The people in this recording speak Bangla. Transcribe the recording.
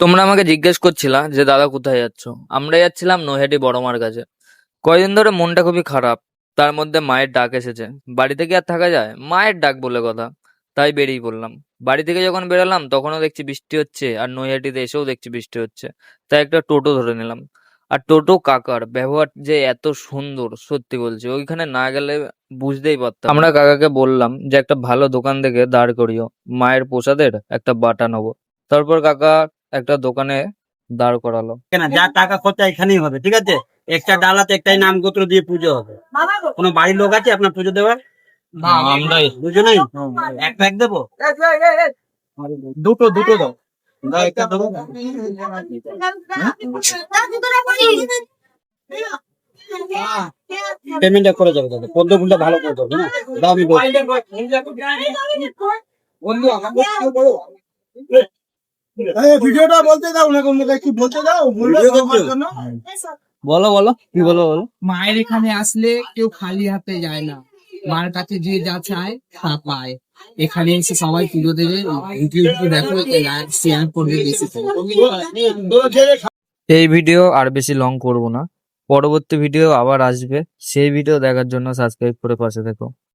তোমরা আমাকে জিজ্ঞেস করছিলা যে দাদা কোথায় যাচ্ছ? আমরা যাচ্ছিলাম নৈহাটি বড় মার কাছে। কয়দিন ধরে মনটা খুবই খারাপ। তার মধ্যে মায়ের ডাক এসেছে। বাড়ি থেকে আর থাকা যায়? মায়ের ডাক বলে কথা। তাই বেরিয়ে পড়লাম। বাড়ি থেকে যখন বেরোলাম তখনও দেখছি বৃষ্টি হচ্ছে, আর নৈহাটিতে এসেও দেখছি বৃষ্টি হচ্ছে। তাই একটা টোটো ধরে নিলাম। আর টোটো কাকার ব্যবহার যে এত সুন্দর, সত্যি বলছি, ওইখানে না গেলে বুঝতেই পারতাম না। আমরা কাকাকে বললাম যে একটা ভালো দোকান থেকে দাঁড় করিও, মায়ের প্রসাদের একটা বাটা নেবো। তারপর কাকা একটা দোকানে দাঁড় করালো। কেন যা টাকা খরচা এখানেই হবে, ঠিক আছে? একটা ডালাতে একটাই নাম গোত্র দিয়ে পুজো হবে। কোনো বাড়ির লোক আছে আপনার পুজো দেওয়ার? আমরাই দুজনেই এক প্যাক দেবো? দুটো দুটো দাও। দাও, একটা দেবো। পেমেন্টটা করে যাবে দাদা, পদ্ম ফুলটা ভালো করে দেবো না? দাও আমি বলছি। বন্ধু আমাকে কেউ বলো। ভিডিওটা বলতে দাও না, কোনটা কি বলতে দাও, বলবে আমার জন্য। বলো বলো, কি বলো বলো। মায়ের এখানে আসলে কেউ খালি হাতে যায় না, মার কাছে যে যা চায় তা পায়। এখানে এসে সবাই পুজো দেবে, ভিডিওটি দেখো, শেয়ার করবে বেশি করে। এই ভিডিও আর বেশি লং করব না। পরবর্তী ভিডিও আবার আসবে। সেই ভিডিও দেখার জন্য সাবস্ক্রাইব করে পাশে থেকো।